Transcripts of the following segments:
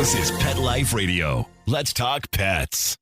This is Pet Life Radio. Let's talk pets.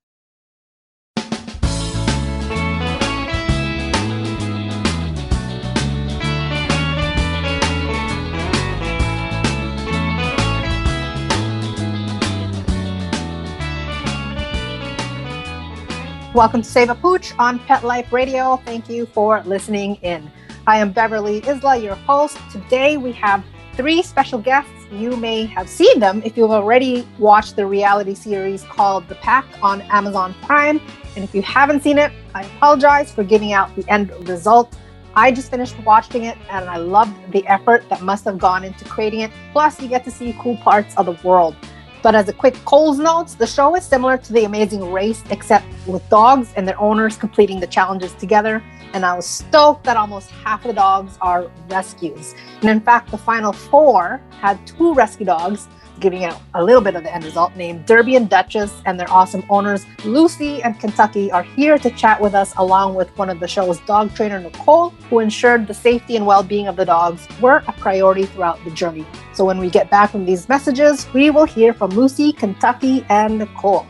Welcome to Save a Pooch on Pet Life Radio. Thank you for listening in. I am Beverly Isla, your host. Today we have 3 special guests. You may have seen them if you've already watched the reality series called The Pack on Amazon Prime. And if you haven't seen it, I apologize for giving out the end result. I just finished watching it and I loved the effort that must have gone into creating it. Plus, you get to see cool parts of the world. But as a quick Cole's notes, the show is similar to The Amazing Race, except with dogs and their owners completing the challenges together. And I was stoked that almost half of the dogs are rescues. And in fact, the final 4 had 2 rescue dogs, giving out a little bit of the end result, named Derby and Duchess, and their awesome owners, Lucy and Kentucky, are here to chat with us, along with one of the show's dog trainer, Nicole, who ensured the safety and well-being of the dogs were a priority throughout the journey. So when we get back from these messages, we will hear from Lucy, Kentucky, and Nicole.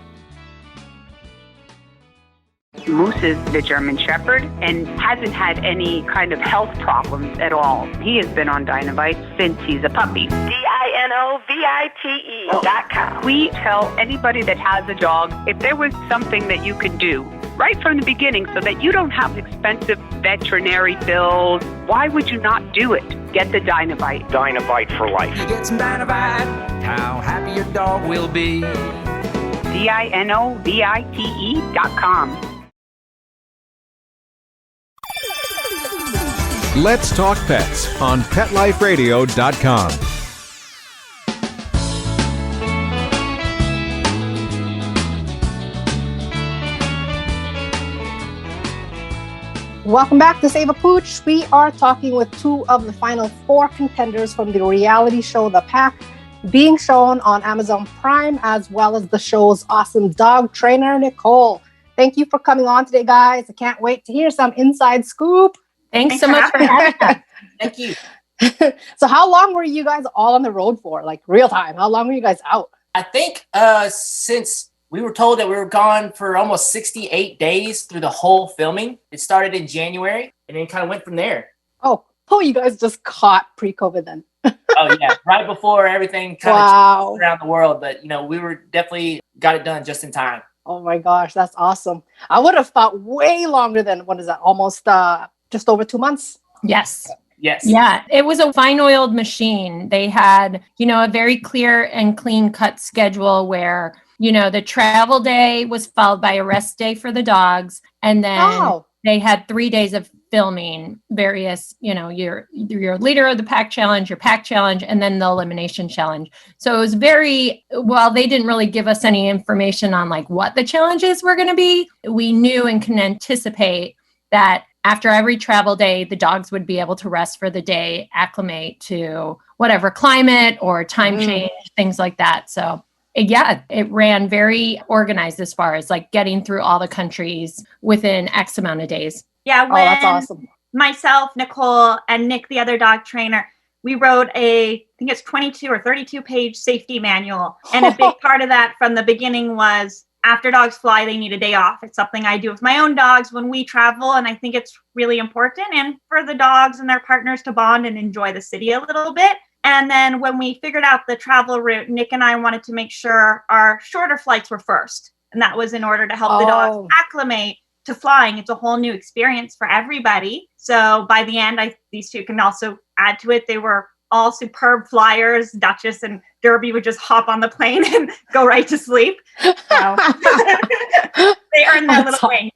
Moose is the German Shepherd and hasn't had any kind of health problems at all. He has been on Dinovite since he's a puppy. DINOVITE.com. We tell anybody that has a dog, if there was something that you could do right from the beginning so that you don't have expensive veterinary bills, why would you not do it? Get the Dinovite. Dinovite for life. You get some Dinovite, how happy your dog will be. DINOVITE.com. Let's Talk Pets on PetLifeRadio.com. Welcome back to Save a Pooch. We are talking with 2 of the final 4 contenders from the reality show The Pack, being shown on Amazon Prime, as well as the show's awesome dog trainer, Nicole. Thank you for coming on today, guys. I can't wait to hear some inside scoop. Thanks so much for having us. Thank you. So how long were you guys all on the road for? Like real time? How long were you guys out? I think since we were told that we were gone for almost 68 days through the whole filming. It started in January and then kind of went from there. Oh, you guys just caught pre-COVID then. Oh yeah, right before everything kind of changed around the world. But we were definitely got it done just in time. Oh my gosh, that's awesome. I would have thought way longer than, what is that? Almost just over 2 months. Yes. Yes. Yeah. It was a fine oiled machine. They had, a very clear and clean cut schedule where, the travel day was followed by a rest day for the dogs. And then they had 3 days of filming various, your leader of the pack challenge, your pack challenge, and then the elimination challenge. So it was they didn't really give us any information on like what the challenges were going to be. We knew and can anticipate that after every travel day, the dogs would be able to rest for the day, acclimate to whatever climate or time change, things like that. So yeah, it ran very organized as far as like getting through all the countries within X amount of days. Yeah, that's awesome. Myself, Nicole, and Nick, the other dog trainer, we wrote I think it's 22 or 32 page safety manual. And a big part of that from the beginning was after dogs fly, they need a day off. It's something I do with my own dogs when we travel. And I think it's really important and for the dogs and their partners to bond and enjoy the city a little bit. And then when we figured out the travel route, Nick and I wanted to make sure our shorter flights were first. And that was in order to help the dogs acclimate to flying. It's a whole new experience for everybody. So by the end, these 2 can also add to it. They were all superb flyers. Duchess and Derby would just hop on the plane and go right to sleep. So they earned their little wing.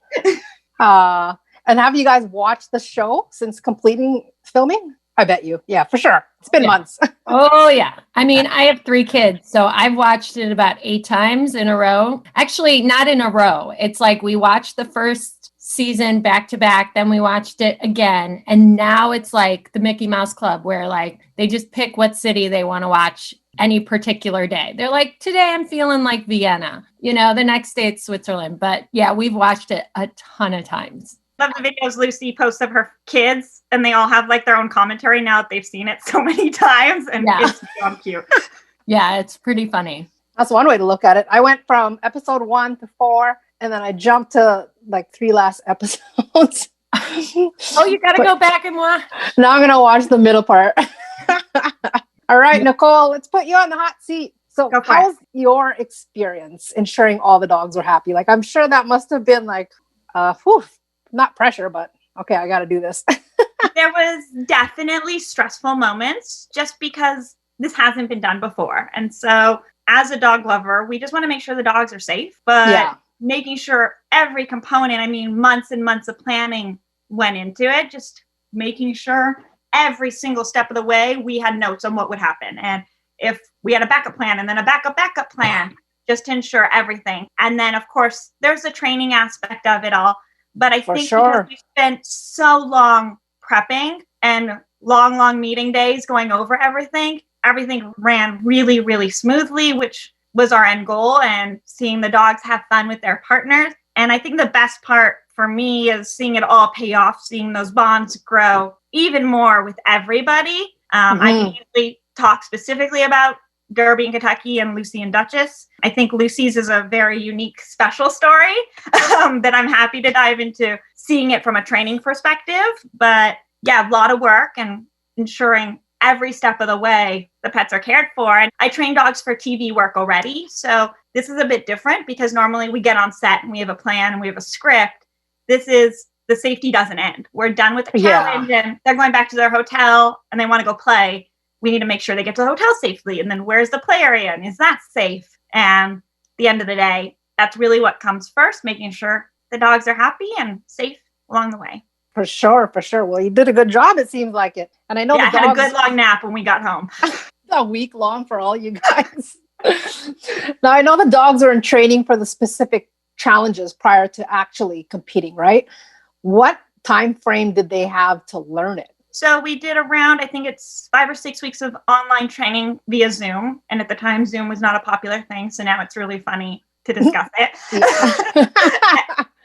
And have you guys watched the show since completing filming? I bet you. Yeah, for sure. It's been months. Oh, yeah. I mean, I have 3 kids, so I've watched it about 8 times in a row. Actually, not in a row. It's like we watched the first season back to back, then we watched it again. And now it's like the Mickey Mouse Club where like they just pick what city they want to watch any particular day. They're like, today I'm feeling like Vienna, the next day it's Switzerland. But yeah, we've watched it a ton of times. Love the videos Lucy posts of her kids, and they all have like their own commentary now that they've seen it so many times, and it's so cute. Yeah, it's pretty funny. That's one way to look at it. I went from episode 1 to 4, and then I jumped to like 3 last episodes. Oh, you got to go back and watch. Now I'm going to watch the middle part. All right, Nicole, let's put you on the hot seat. So how's your experience ensuring all the dogs were happy? Like, I'm sure that must have been like, not pressure, but okay, I got to do this. There was definitely stressful moments just because this hasn't been done before. And so as a dog lover, we just want to make sure the dogs are safe, but making sure every component, I mean, months and months of planning went into it, just making sure every single step of the way we had notes on what would happen. And if we had a backup plan and then a backup plan, just to ensure everything. And then, of course, there's the training aspect of it all. But I think because we spent so long prepping and long meeting days going over everything ran really, really smoothly, which was our end goal, and seeing the dogs have fun with their partners. And I think the best part for me is seeing it all pay off, seeing those bonds grow even more with everybody. I can usually talk specifically about Derby and Kentucky and Lucy and Duchess. I think Lucy's is a very unique, special story that I'm happy to dive into, seeing it from a training perspective. But yeah, a lot of work and ensuring every step of the way the pets are cared for. And I train dogs for TV work already. So this is a bit different because normally we get on set and we have a plan and we have a script. This is the safety doesn't end. We're done with the challenge and they're going back to their hotel and they want to go play. We need to make sure they get to the hotel safely. And then where's the play area? And is that safe? And at the end of the day, that's really what comes first, making sure the dogs are happy and safe along the way. For sure. Well, you did a good job, it seems like it. And I know I had a good long nap when we got home. A week long for all you guys. Now, I know the dogs are in training for the specific challenges prior to actually competing, right? What time frame did they have to learn it? So we did around, I think it's 5 or 6 weeks of online training via Zoom. And at the time, Zoom was not a popular thing. So now it's really funny to discuss it.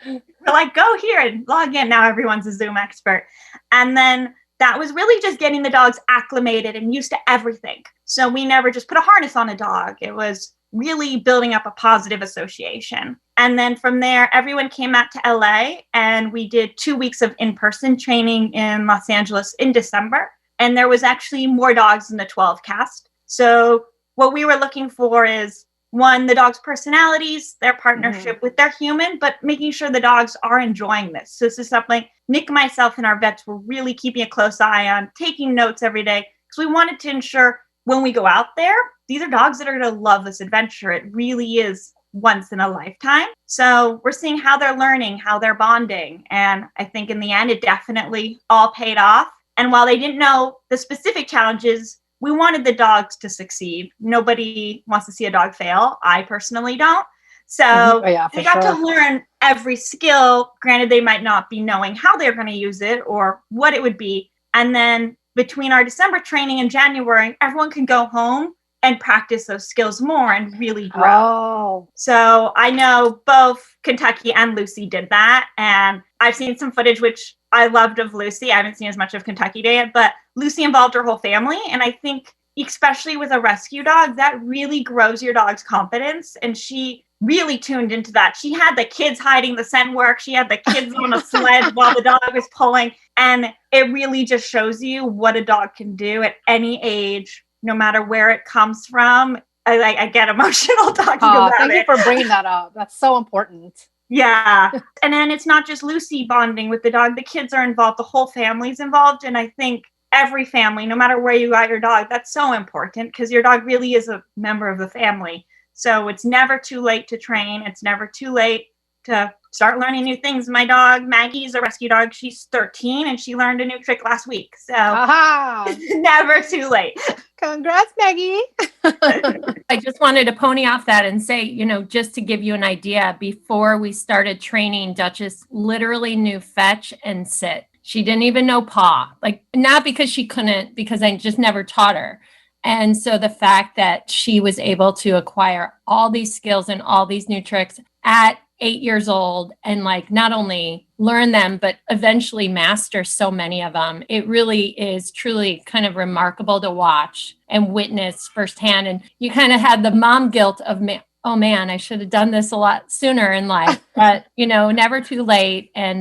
We're like, go here and log in. Now everyone's a Zoom expert. And then that was really just getting the dogs acclimated and used to everything. So we never just put a harness on a dog. It was really building up a positive association. And then from there, everyone came out to LA and we did 2 weeks of in-person training in Los Angeles in December. And there was actually more dogs in the 12 cast. So what we were looking for is, one, the dog's personalities, their partnership with their human, but making sure the dogs are enjoying this. So this is something Nick, myself, and our vets were really keeping a close eye on, taking notes every day, because we wanted to ensure when we go out there, these are dogs that are going to love this adventure. It really is once in a lifetime. So we're seeing how they're learning, how they're bonding. And I think in the end, it definitely all paid off. And while they didn't know the specific challenges, we wanted the dogs to succeed. Nobody wants to see a dog fail. I personally don't. So they got to learn every skill. Granted, they might not be knowing how they're going to use it or what it would be. And then between our December training and January, everyone can go home and practice those skills more and really grow. So I know both Kentucky and Lucy did that. And I've seen some footage, which I loved of Lucy. I haven't seen as much of Kentucky yet, but Lucy involved her whole family. And I think, especially with a rescue dog, that really grows your dog's confidence. And she really tuned into that. She had the kids hiding the scent work. She had the kids on a sled while the dog was pulling. And it really just shows you what a dog can do at any age, no matter where it comes from. I get emotional talking about it. Thank you for bringing that up. That's so important. Yeah. And then it's not just Lucy bonding with the dog. The kids are involved. The whole family's involved. And I think every family, no matter where you got your dog, that's so important because your dog really is a member of the family. So it's never too late to train. It's never too late to start learning new things. My dog, Maggie, is a rescue dog. She's 13 and she learned a new trick last week. So it's never too late. Congrats, Maggie. I just wanted to pony off that and say, just to give you an idea, before we started training, Duchess literally knew fetch and sit. She didn't even know paw, not because she couldn't, because I just never taught her. And so the fact that she was able to acquire all these skills and all these new tricks at 8 years old and like not only learn them, but eventually master so many of them. It really is truly kind of remarkable to watch and witness firsthand. And you kind of had the mom guilt of, oh man, I should have done this a lot sooner in life, but never too late. And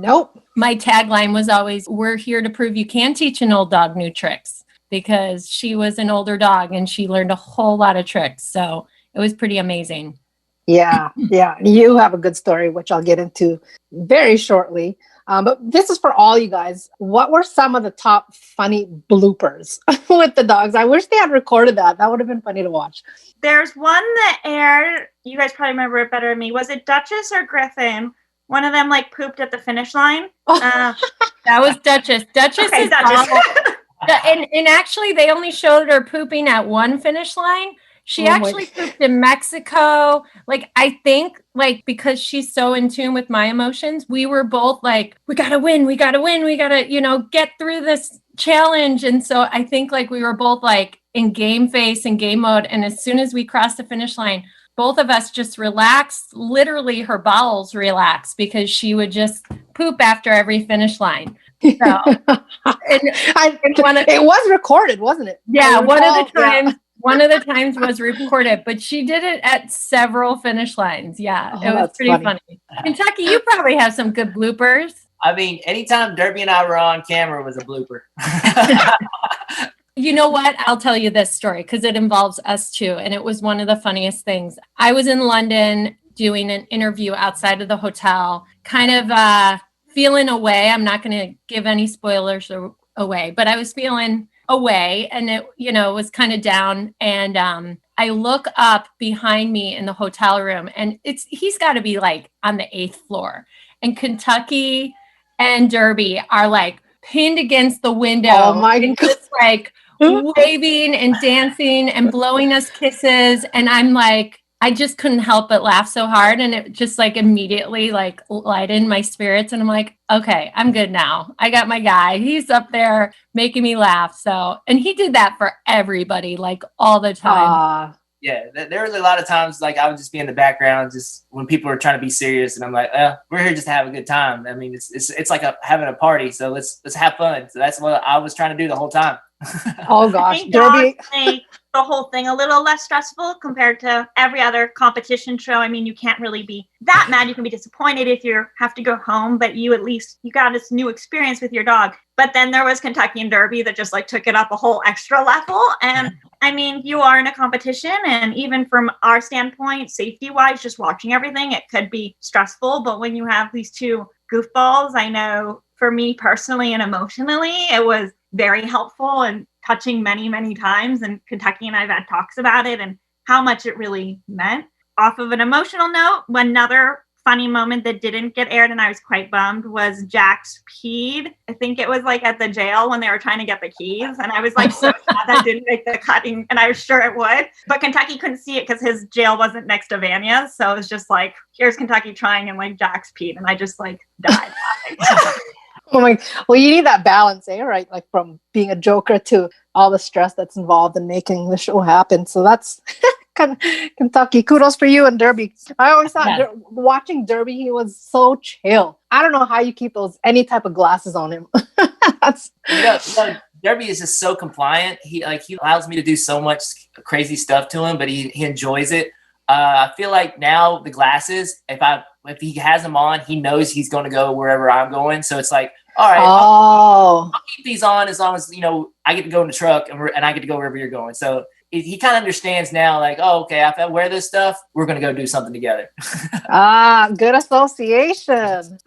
Nope. My tagline was always, we're here to prove you can teach an old dog new tricks, because she was an older dog and she learned a whole lot of tricks. So it was pretty amazing. Yeah. You have a good story, which I'll get into very shortly. But this is for all you guys. What were some of the top funny bloopers with the dogs? I wish they had recorded that. That would have been funny to watch. There's one that aired. You guys probably remember it better than me. Was it Duchess or Griffin? One of them like pooped at the finish line. That was Duchess. Duchess Okay, is Duchess. and actually, they only showed her pooping at one finish line. She actually pooped in Mexico. Like, I think, like, because she's so in tune with my emotions, we were both like, we got to win. We got to, get through this challenge. And so I think, like, we were both, like, in game face and game mode. And as soon as we crossed the finish line, both of us just relaxed. Literally, her bowels relaxed because she would just poop after every finish line. So, it was recorded, wasn't it? Yeah, one of the times was recorded, but she did it at several finish lines. Yeah, it was pretty funny. Kentucky, you probably have some good bloopers. I mean, anytime Derby and I were on camera was a blooper. You know what? I'll tell you this story because it involves us too. And it was one of the funniest things. I was in London doing an interview outside of the hotel, kind of feeling away. I'm not going to give any spoilers away, but I was feeling away and it, was kind of down. And I look up behind me in the hotel room and he's got to be like on the 8th floor. And Kentucky and Derby are like pinned against the window. Oh my God. Just like waving and dancing and blowing us kisses. And I'm like, I just couldn't help but laugh so hard. And it just like immediately like lightened my spirits. And I'm like, okay, I'm good now. I got my guy. He's up there making me laugh. So, and he did that for everybody, like all the time. Yeah, there was a lot of times like I would just be in the background just when people are trying to be serious. And I'm like, we're here just to have a good time. I mean, it's like having a party. So let's have fun. So that's what I was trying to do the whole time. Oh gosh, Derby make the whole thing a little less stressful compared to every other competition show. I mean, you can't really be that mad. You can be disappointed if you have to go home, but you got this new experience with your dog. But then there was Kentucky and Derby that just like took it up a whole extra level. And I mean, you are in a competition, and even from our standpoint, safety wise, just watching everything, it could be stressful. But when you have these two goofballs, I know for me personally and emotionally, it was very helpful and touching many, many times. And Kentucky and I've had talks about it and how much it really meant. Off of an emotional note, another funny moment that didn't get aired and I was quite bummed was Jack's peed. I think it was like at the jail when they were trying to get the keys. And I was like so sad that didn't make the cutting, and I was sure it would. But Kentucky couldn't see it because his jail wasn't next to Vanya's. So it was just like, here's Kentucky trying and like Jack's peed. And I just like died laughing. Oh my! Well, you need that balance, right? Like from being a joker to all the stress that's involved in making the show happen. So that's kind of Kentucky. Kudos for you and Derby. I always thought watching Derby, he was so chill. I don't know how you keep any type of glasses on him. Derby is just so compliant. He allows me to do so much crazy stuff to him, but he enjoys it. I feel like now the glasses, if he has them on, he knows he's going to go wherever I'm going. So it's like, all right, I'll keep these on as long as, I get to go in the truck and I get to go wherever you're going. So he kind of understands now, like, oh, okay, if I wear this stuff, we're going to go do something together. Good association.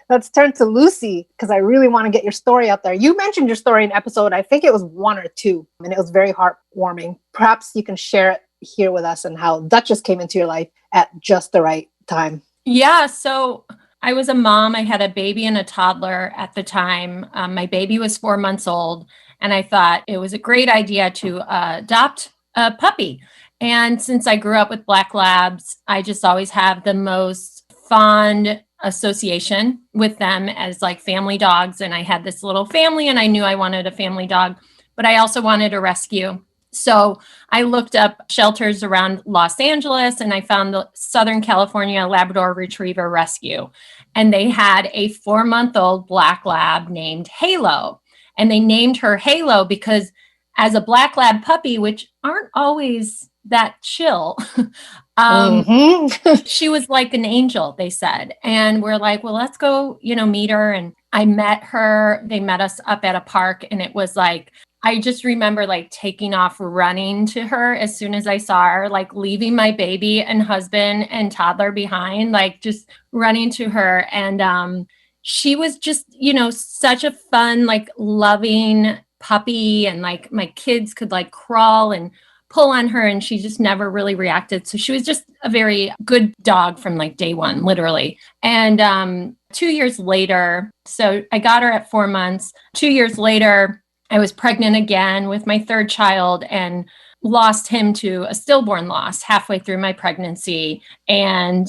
Let's turn to Lucy, because I really want to get your story out there. You mentioned your story in episode, I think it was 1 or 2, and it was very heartwarming. Perhaps you can share it here with us and how Duchess came into your life at just the right time. Yeah, so I was a mom. I had a baby and a toddler at the time. My baby was 4 months old, and I thought it was a great idea to adopt a puppy. And since I grew up with Black Labs, I just always have the most fond association with them as like family dogs. And I had this little family and I knew I wanted a family dog, but I also wanted a rescue. So I looked up shelters around Los Angeles and I found the Southern California Labrador Retriever Rescue. And they had a 4-month-old black lab named Halo. And they named her Halo because as a black lab puppy, which aren't always that chill, she was like an angel, they said. And we're like, well, let's go, meet her. And I met her. They met us up at a park. And it was like, I just remember like taking off running to her as soon as I saw her, like leaving my baby and husband and toddler behind, like just running to her. And she was just, such a fun, like loving puppy. And like my kids could like crawl and pull on her and she just never really reacted. So she was just a very good dog from like day one, literally. And 2 years later, so I got her at 4 months. 2 years later, I was pregnant again with my third child and lost him to a stillborn loss halfway through my pregnancy. And,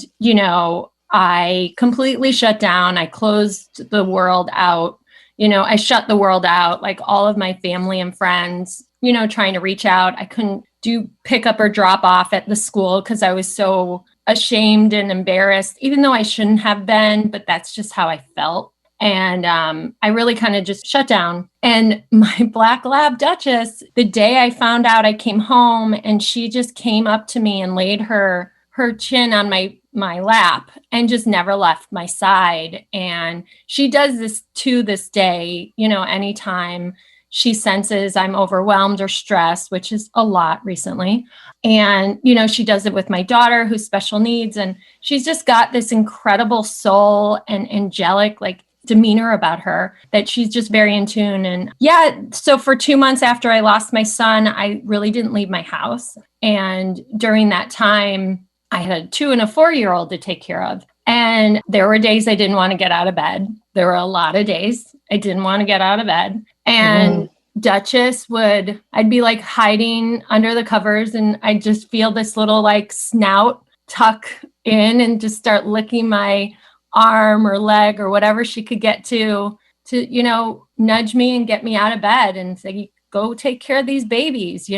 I completely shut down. I closed the world out. I shut the world out, like all of my family and friends, trying to reach out. I couldn't do pick up or drop off at the school because I was so ashamed and embarrassed, even though I shouldn't have been, but that's just how I felt. And I really kind of just shut down. And my black lab Duchess, the day I found out, I came home and she just came up to me and laid her chin on my lap and just never left my side. And she does this to this day, anytime she senses I'm overwhelmed or stressed, which is a lot recently. And, she does it with my daughter who's special needs. And she's just got this incredible soul and angelic, like demeanor about her that she's just very in tune. And yeah, so for 2 months after I lost my son, I really didn't leave my house. And during that time, I had a 2 and a 4-year-old to take care of. And there were days I didn't want to get out of bed. There were a lot of days I didn't want to get out of bed. And Duchess I'd be like hiding under the covers and I'd just feel this little like snout tuck in and just start licking my arm or leg or whatever she could get to, nudge me and get me out of bed and say, go take care of these babies,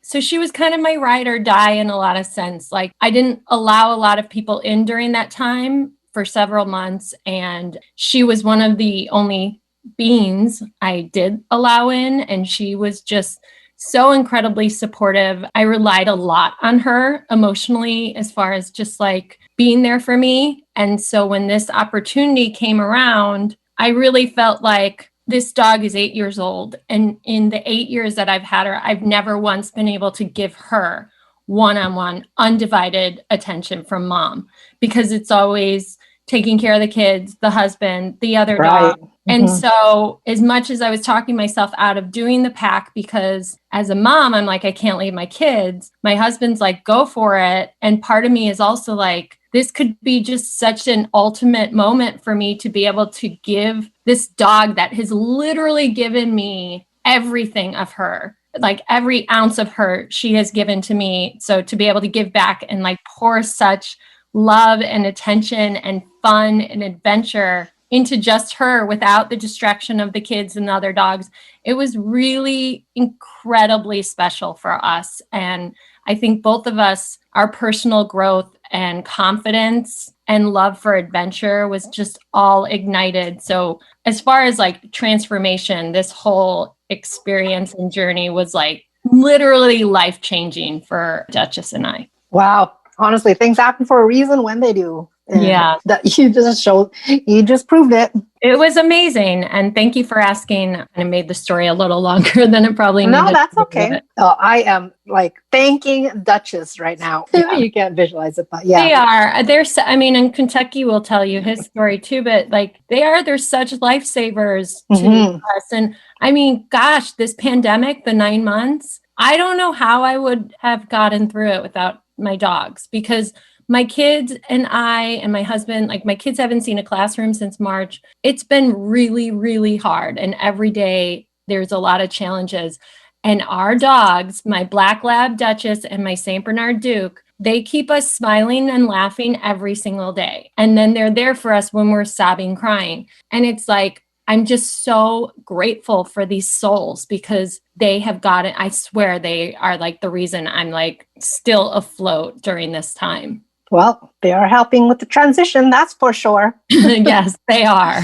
so she was kind of my ride or die in a lot of sense. Like I didn't allow a lot of people in during that time for several months. And she was one of the only beings I did allow in. And she was just so incredibly supportive. I relied a lot on her emotionally as far as just like being there for me. And so when this opportunity came around, I really felt like this dog is 8 years old. And in the 8 years that I've had her, I've never once been able to give her one-on-one undivided attention from mom, because it's always taking care of the kids, the husband, the other dog. And so as much as I was talking myself out of doing the pack, because as a mom, I'm like, I can't leave my kids. My husband's like, go for it. And part of me is also like, this could be just such an ultimate moment for me to be able to give this dog that has literally given me everything of her, like every ounce of her she has given to me. So to be able to give back and like pour such love and attention and fun and adventure into just her without the distraction of the kids and the other dogs, it was really incredibly special for us. And I think both of us, our personal growth and confidence and love for adventure was just all ignited. So as far as like transformation, this whole experience and journey was like literally life-changing for Duchess and I. Wow. Honestly, things happen for a reason when they do. And yeah. That you just proved it. It was amazing. And thank you for asking. I made the story a little longer than it probably needed. No, that's okay. Oh, I am like thanking Duchess right now. Yeah. You can't visualize it, but yeah. They are. And Kentucky will tell you his story too, but like they're such lifesavers to us. And I mean, gosh, this pandemic, the 9 months, I don't know how I would have gotten through it without my dogs, because my kids and I and my husband, like my kids haven't seen a classroom since March. It's been really, really hard. And every day there's a lot of challenges. And our dogs, my Black Lab Duchess and my St. Bernard Duke, they keep us smiling and laughing every single day. And then they're there for us when we're sobbing, crying. And it's like, I'm just so grateful for these souls because they have gotten, I swear they are like the reason I'm like still afloat during this time. Well, they are helping with the transition, that's for sure. Yes, they are.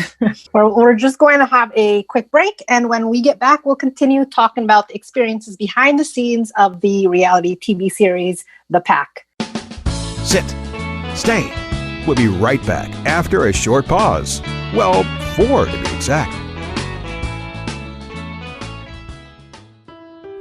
We're just going to have a quick break. And when we get back, we'll continue talking about the experiences behind the scenes of the reality TV series, The Pack. Sit. Stay. We'll be right back after a short pause. Well, 4 to be exact.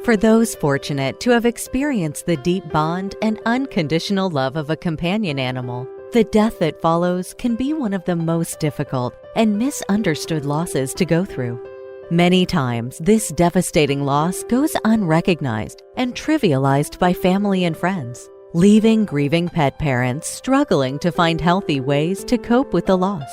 For those fortunate to have experienced the deep bond and unconditional love of a companion animal, the death that follows can be one of the most difficult and misunderstood losses to go through. Many times, this devastating loss goes unrecognized and trivialized by family and friends, leaving grieving pet parents struggling to find healthy ways to cope with the loss.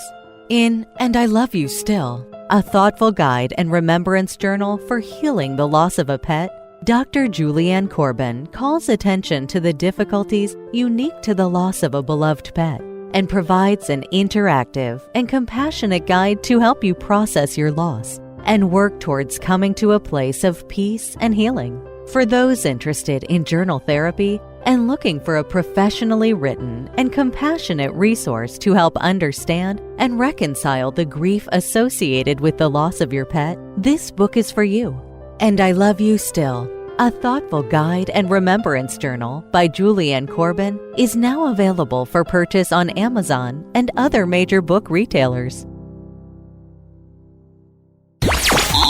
In And I Love You Still, a thoughtful guide and remembrance journal for healing the loss of a pet, Dr. Julianne Corbin calls attention to the difficulties unique to the loss of a beloved pet and provides an interactive and compassionate guide to help you process your loss and work towards coming to a place of peace and healing. For those interested in journal therapy and looking for a professionally written and compassionate resource to help understand and reconcile the grief associated with the loss of your pet, this book is for you. And I Love You Still, a thoughtful guide and remembrance journal by Julianne Corbin, is now available for purchase on Amazon and other major book retailers.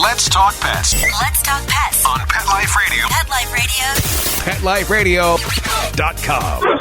Let's talk pets Let's talk pets on Pet Life Radio. Pet Life Radio. PetLifeRadio.com.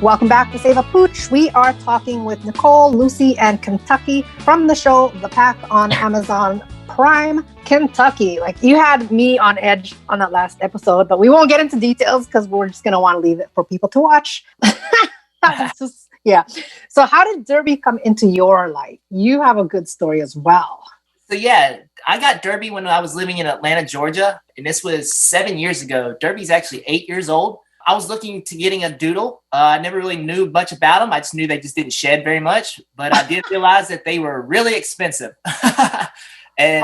Welcome back to Save a Pooch. We are talking with Nicole, Lucy, and Kentucky from the show The Pack on Amazon Prime. Kentucky, like you had me on edge on that last episode, but we won't get into details because we're just going to want to leave it for people to watch. Yeah. So how did Derby come into your life? You have a good story as well. So yeah, I got Derby when I was living in Atlanta, Georgia, and this was 7 years ago. Derby's actually 8 years old. I was looking to getting a doodle. I never really knew much about them. I just knew they just didn't shed very much, but I did realize that they were really expensive. And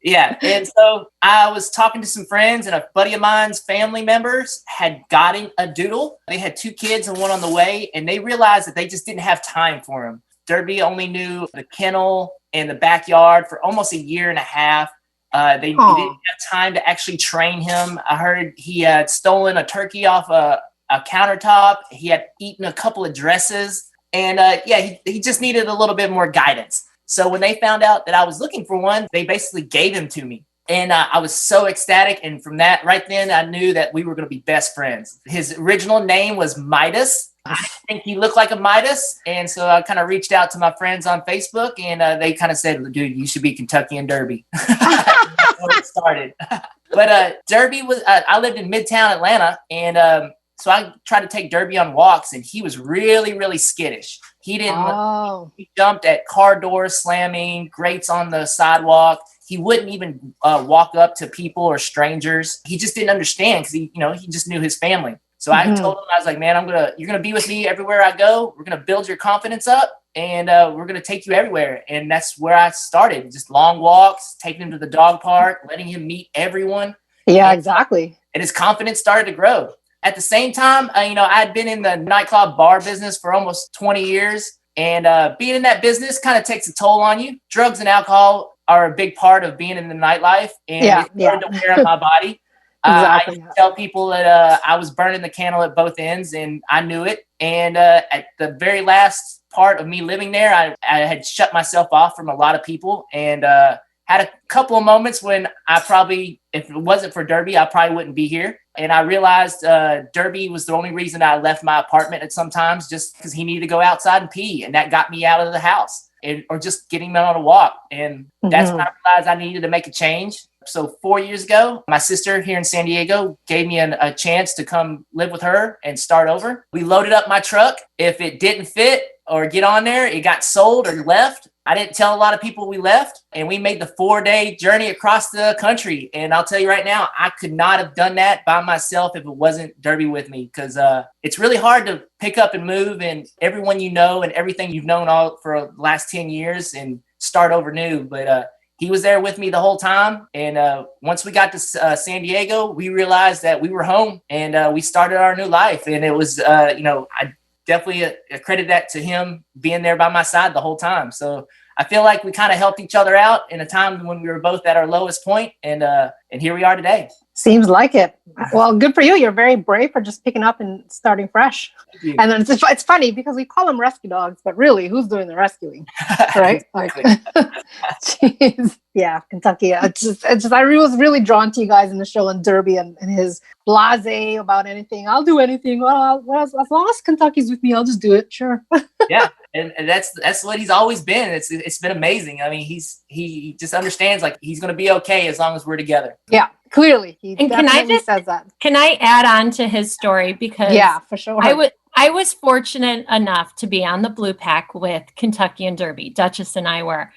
yeah. And so I was talking to some friends, and a buddy of mine's family members had gotten a doodle. They had 2 kids and one on the way, and they realized that they just didn't have time for him. Derby only knew the kennel and the backyard for almost a year and a half. They didn't have time to actually train him. I heard he had stolen a turkey off a countertop. He had eaten a couple of dresses. And he just needed a little bit more guidance. So when they found out that I was looking for one, they basically gave him to me. And I was so ecstatic. And from that, right then, I knew that we were going to be best friends. His original name was Midas. I think he looked like a Midas. And so I kind of reached out to my friends on Facebook, and they kind of said, dude, you should be Kentucky and Derby. That's where it started. But Derby was, I lived in Midtown Atlanta. And so I tried to take Derby on walks, and he was really, really skittish. He didn't, he jumped at car doors slamming, grates on the sidewalk. He wouldn't even walk up to people or strangers. He just didn't understand because he just knew his family. So I told him, I was like, man, you're going to be with me everywhere I go. We're going to build your confidence up, and we're going to take you everywhere. And that's where I started. Just long walks, taking him to the dog park, letting him meet everyone. Yeah, exactly. And his confidence started to grow. At the same time, I had been in the nightclub bar business for almost 20 years. And being in that business kind of takes a toll on you. Drugs and alcohol are a big part of being in the nightlife. And it started to wear on my body. Exactly. I used to tell people that I was burning the candle at both ends, and I knew it. And at the very last part of me living there, I had shut myself off from a lot of people, and had a couple of moments when I probably, if it wasn't for Derby, I probably wouldn't be here. And I realized Derby was the only reason I left my apartment at sometimes, just because he needed to go outside and pee, and that got me out of the house, or just getting me on a walk. And that's when I realized I needed to make a change. So 4 years ago, my sister here in San Diego gave me a chance to come live with her and start over. We loaded up my truck. If it didn't fit or get on there, it got sold or left. I didn't tell a lot of people we left, and we made the 4-day journey across the country. And I'll tell you right now, I could not have done that by myself if it wasn't Derby with me, because it's really hard to pick up and move and everyone you know and everything you've known all for the last 10 years and start over new. But he was there with me the whole time. And once we got to San Diego, we realized that we were home, and we started our new life. And it was, I definitely credit that to him being there by my side the whole time. So I feel like we kind of helped each other out in a time when we were both at our lowest point, and here we are today. Seems like it. Well, good for you. You're very brave for just picking up and starting fresh. And then it's funny because we call them rescue dogs, but really, who's doing the rescuing, right? Jeez. Yeah, Kentucky. It's just I was really drawn to you guys in the show, and Derby and his blasé about anything. I'll do anything. Well, as long as Kentucky's with me, I'll just do it. Sure. Yeah, and that's what he's always been. It's been amazing. I mean, he just understands like he's going to be okay as long as we're together. Yeah, clearly he and definitely says that. Can I add on to his story, because yeah, for sure. I was fortunate enough to be on the Blue Pack with Kentucky and Derby. Duchess and I were.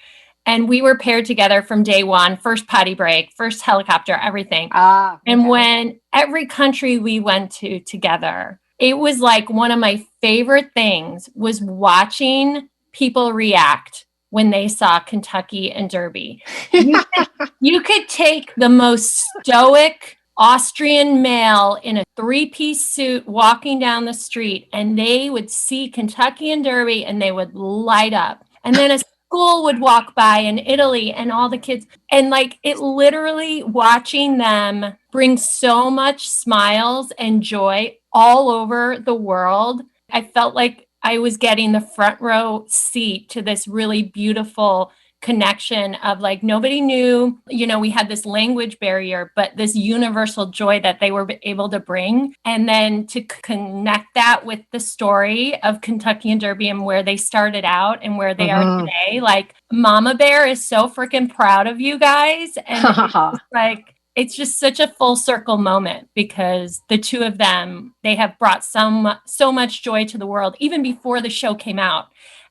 And we were paired together from day one, first potty break, first helicopter, everything. And when every country we went to together, it was like one of my favorite things was watching people react when they saw Kentucky and Derby. You could take the most stoic Austrian male in a 3-piece suit walking down the street, and they would see Kentucky and Derby and they would light up. And then a school would walk by in Italy and all the kids, and like it literally watching them bring so much smiles and joy all over the world. I felt like I was getting the front row seat to this really beautiful connection of like nobody knew, we had this language barrier, but this universal joy that they were able to bring. And then to connect that with the story of Kentucky and Derby and where they started out and where they are today. Like Mama Bear is so freaking proud of you guys. And it's just such a full circle moment, because the two of them, they have brought so much joy to the world even before the show came out.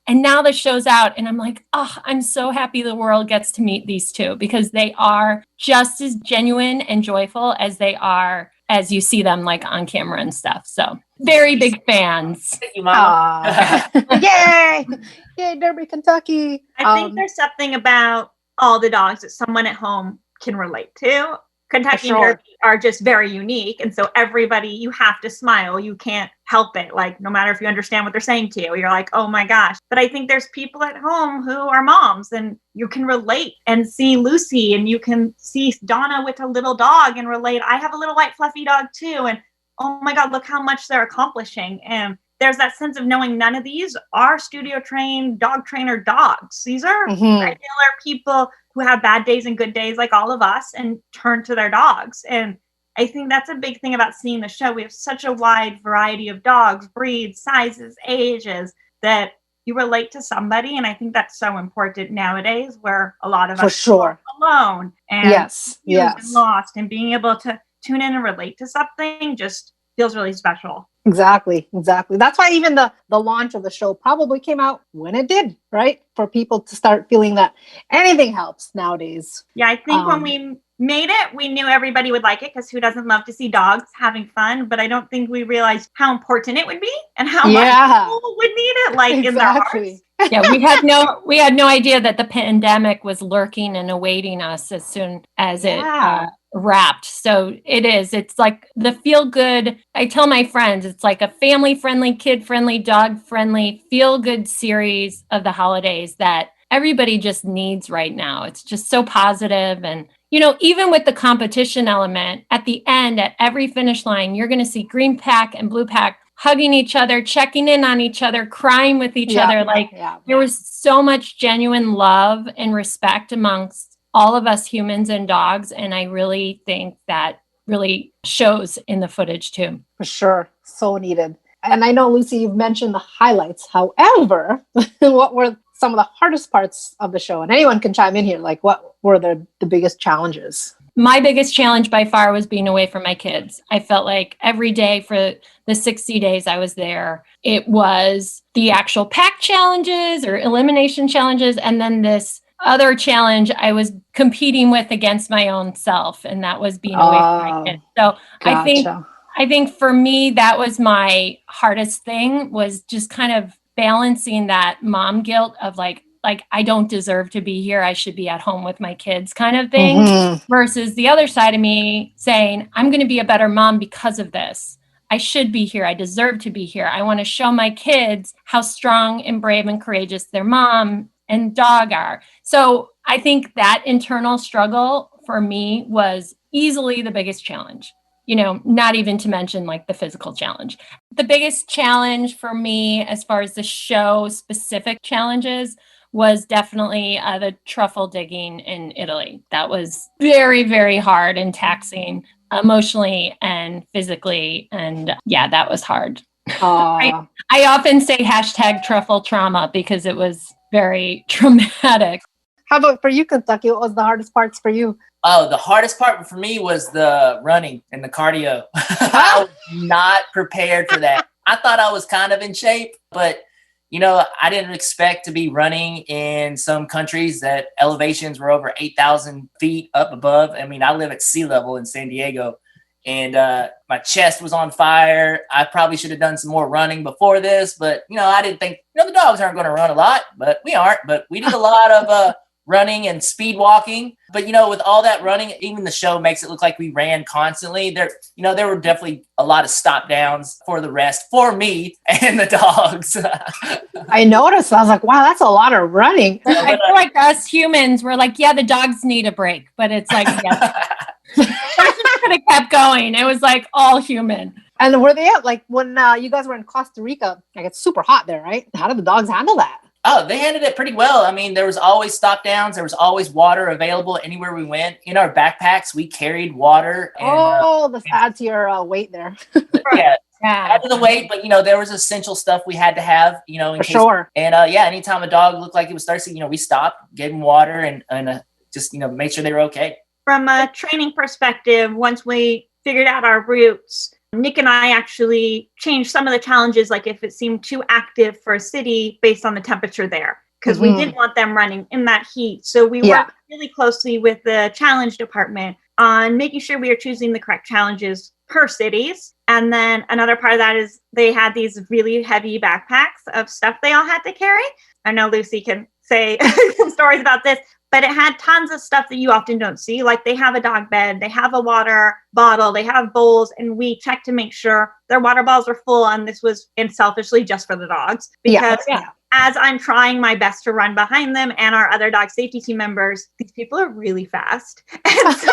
And now the show's out, and I'm like, I'm so happy the world gets to meet these two, because they are just as genuine and joyful as they are as you see them like on camera and stuff. So very big fans. Thank you, Mama. Yay! Yay, Derby, Kentucky. I think there's something about all the dogs that someone at home can relate to. Kentucky and Derby are just very unique. And so everybody, you have to smile. You can't help it. Like, no matter if you understand what they're saying to you, you're like, oh my gosh. But I think there's people at home who are moms, and you can relate and see Lucy, and you can see Donna with a little dog and relate. I have a little white fluffy dog too. And oh my God, look how much they're accomplishing. And there's that sense of knowing none of these are studio trained dog trainer dogs. These are regular people who have bad days and good days like all of us and turn to their dogs. And I think that's a big thing about seeing the show. We have such a wide variety of dogs, breeds, sizes, ages, that you relate to somebody. And I think that's so important nowadays, where a lot of us are alone and and lost, and being able to tune in and relate to something just feels really special. Exactly. That's why even the launch of the show probably came out when it did, right? For people to start feeling that anything helps nowadays. Yeah, I think when we made it, we knew everybody would like it, because who doesn't love to see dogs having fun? But I don't think we realized how important it would be and how much people would need it, like in their hearts. Yeah, we had no idea that the pandemic was lurking and awaiting us as soon as it wrapped. So it's like the feel good. I tell my friends, it's like a family friendly, kid friendly, dog friendly, feel good series of the holidays that everybody just needs right now. It's just so positive. And, even with the competition element at the end, at every finish line, you're going to see Green Pack and Blue Pack hugging each other, checking in on each other, crying with each other. There was so much genuine love and respect amongst all of us humans and dogs. And I really think that really shows in the footage too. For sure. So needed. And I know, Lucy, you've mentioned the highlights. However, what were some of the hardest parts of the show? And anyone can chime in here. Like, what were the biggest challenges? My biggest challenge by far was being away from my kids. I felt like every day for the 60 days I was there, it was the actual pack challenges or elimination challenges. And then this other challenge I was competing with against my own self. And that was being away from my kids. So Gotcha. I think for me, that was my hardest thing, was just kind of balancing that mom guilt of like I don't deserve to be here. I should be at home with my kids kind of thing, versus the other side of me saying, I'm going to be a better mom because of this. I should be here. I deserve to be here. I want to show my kids how strong and brave and courageous their mom and dog are. So I think that internal struggle for me was easily the biggest challenge. You know, not even to mention like the physical challenge. The biggest challenge for me as far as the show specific challenges was definitely the truffle digging in Italy. That was very, very hard and taxing emotionally and physically. And yeah, that was hard. I often say hashtag truffle trauma because it was very traumatic. How about for you, Kentucky? What was the hardest parts for you? Oh, the hardest part for me was the running and the cardio. I was not prepared for that. I thought I was kind of in shape, but you know, I didn't expect to be running in some countries that elevations were over 8,000 feet up above. I mean, I live at sea level in San Diego, and my chest was on fire. I probably should have done some more running before this, but you know, I didn't think, you know, the dogs aren't going to run a lot, but we aren't. But we did a lot of running and speed walking. But, you know, with all that running, even the show makes it look like we ran constantly. There were definitely a lot of stop downs for the rest, for me and the dogs. I noticed. I was like, wow, that's a lot of running. I feel like us humans were like, yeah, the dogs need a break. But it's like, yeah, I just could have kept going. It was like all human. And were they at, like, when you guys were in Costa Rica, like, it's super hot there, right? How did the dogs handle that? Oh, they handled it pretty well. I mean, there was always stop downs. There was always water available anywhere we went. In our backpacks, we carried water. And, this adds to your weight there. Yeah, add to the weight. But, you know, there was essential stuff we had to have, you know, in case. Sure. And, yeah, anytime a dog looked like it was thirsty, you know, we stopped, gave him water, and just, you know, made sure they were okay. From a training perspective, once we figured out our routes, Nick and I actually changed some of the challenges, like if it seemed too active for a city based on the temperature there, because we didn't want them running in that heat. So we worked really closely with the challenge department on making sure we are choosing the correct challenges per cities. And then another part of that is they had these really heavy backpacks of stuff they all had to carry. I know Lucy can say some stories about this, but it had tons of stuff that you often don't see. Like they have a dog bed, they have a water bottle, they have bowls, and we checked to make sure their water bottles were full. And this was selfishly just for the dogs, because as I'm trying my best to run behind them and our other dog safety team members, these people are really fast. And so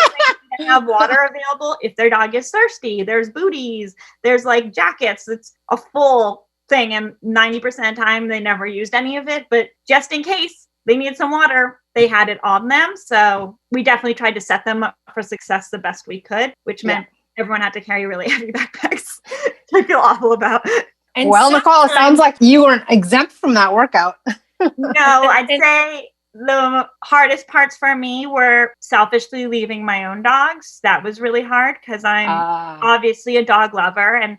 they have water available if their dog is thirsty. There's booties, there's like jackets. It's a full thing. And 90% of the time they never used any of it, but just in case they needed some water, they had it on them. So we definitely tried to set them up for success the best we could, which meant everyone had to carry really heavy backpacks, which I feel awful about. And well, Nicole, it sounds like you weren't exempt from that workout. No, I'd say the hardest parts for me were selfishly leaving my own dogs. That was really hard because I'm obviously a dog lover. And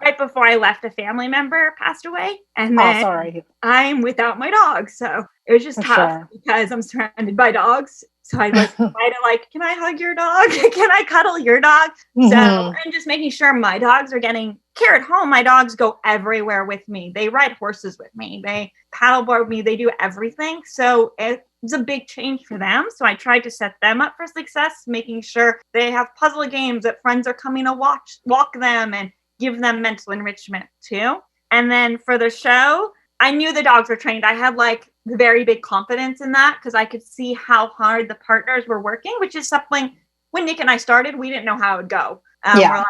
right before I left, a family member passed away. And then I'm without my dog. So it was just tough because I'm surrounded by dogs. So I was trying to like, can I hug your dog? Can I cuddle your dog? So, and just making sure my dogs are getting care at home. My dogs go everywhere with me. They ride horses with me. They paddleboard with me. They do everything. So it's a big change for them. So I tried to set them up for success, making sure they have puzzle games that friends are coming to walk them and give them mental enrichment too. And then for the show, I knew the dogs were trained. I had like very big confidence in that because I could see how hard the partners were working, which is something when Nick and I started, we didn't know how it would go. We're like,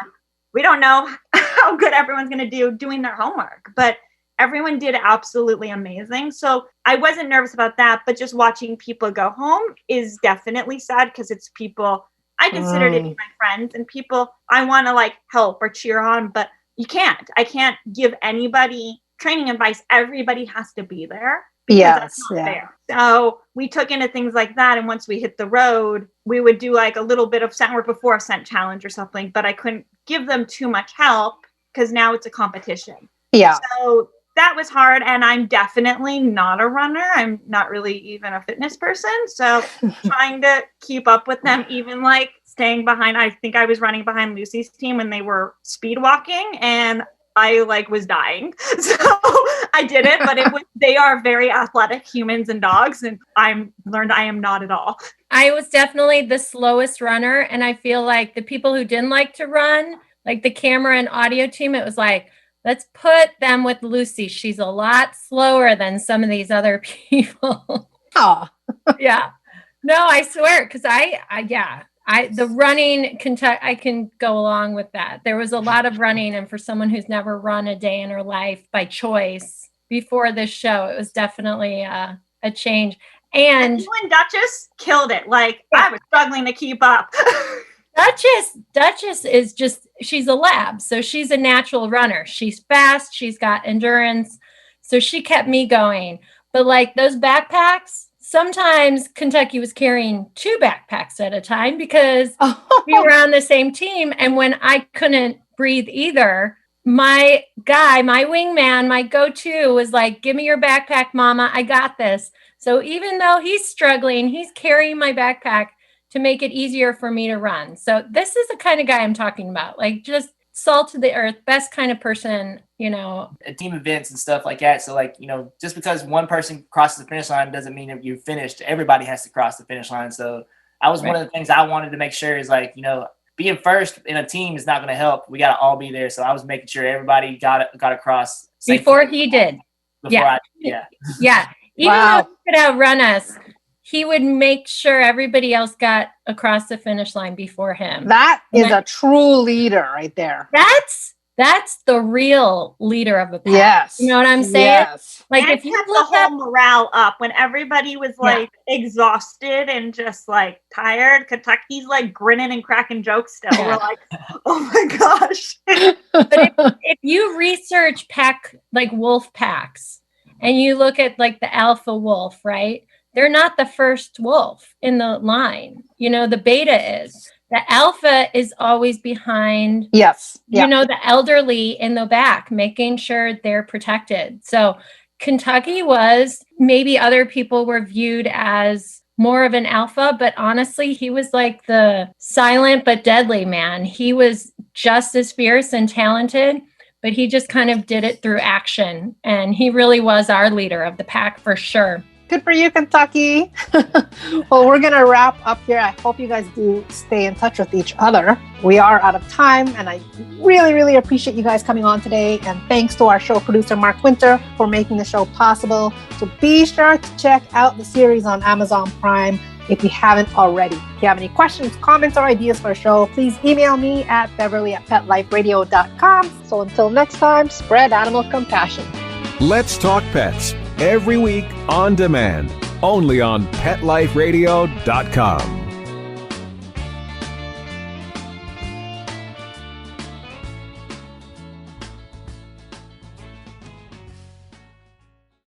we don't know how good everyone's going to do doing their homework, but everyone did absolutely amazing. So I wasn't nervous about that, but just watching people go home is definitely sad because it's people I consider to be my friends and people I want to like help or cheer on, but I can't give anybody training advice. Everybody has to be there. Yes. Fair. So we took into things like that. And once we hit the road, we would do like a little bit of scent work before a scent challenge or something, but I couldn't give them too much help because now it's a competition. Yeah. So that was hard. And I'm definitely not a runner. I'm not really even a fitness person. So trying to keep up with them, even like staying behind, I think I was running behind Lucy's team when they were speed walking and I like was dying. So I did it, but they are very athletic humans and dogs. And I learned I am not at all. I was definitely the slowest runner. And I feel like the people who didn't like to run, like the camera and audio team, it was like, let's put them with Lucy. She's a lot slower than some of these other people. Oh, yeah. No, I swear. Cause the running I can go along with that. There was a lot of running. And for someone who's never run a day in her life by choice before this show, it was definitely a change. And you and Duchess killed it. Like I was struggling to keep up. Duchess is she's a lab. So she's a natural runner. She's fast. She's got endurance. So she kept me going. But like those backpacks, sometimes Kentucky was carrying 2 backpacks at a time because we were on the same team. And when I couldn't breathe either, my wingman, my go-to was like, give me your backpack, mama. I got this. So even though he's struggling, he's carrying my backpack to make it easier for me to run. So this is the kind of guy I'm talking about, like just salt of the earth, best kind of person, At team events and stuff like that. So like, just because one person crosses the finish line doesn't mean that you're finished. Everybody has to cross the finish line. So that was one of the things I wanted to make sure is like, being first in a team is not going to help. We got to all be there. So I was making sure everybody got across. Before he did. Yeah. Even though he could outrun us, he would make sure everybody else got across the finish line before him. That is a true leader right there. That's the real leader of a pack. Yes. You know what I'm saying? Yes. Like if you look the whole morale up when everybody was like exhausted and just like tired, Kentucky's like grinning and cracking jokes still. Yeah. We're like, oh my gosh. But if you research wolf packs and you look at like the alpha wolf, right? They're not the first wolf in the line. The beta is. The alpha is always behind. Yes. The elderly in the back, making sure they're protected. So Kentucky was, maybe other people were viewed as more of an alpha, but honestly, he was like the silent but deadly man. He was just as fierce and talented, but he just kind of did it through action. And he really was our leader of the pack for sure. Good for you, Kentucky. Well, we're going to wrap up here. I hope you guys do stay in touch with each other. We are out of time, and I really, really appreciate you guys coming on today. And thanks to our show producer, Mark Winter, for making the show possible. So be sure to check out the series on Amazon Prime if you haven't already. If you have any questions, comments, or ideas for a show, please email me at beverly@petliferadio.com. So until next time, spread animal compassion. Let's Talk Pets, every week on demand, only on PetLifeRadio.com.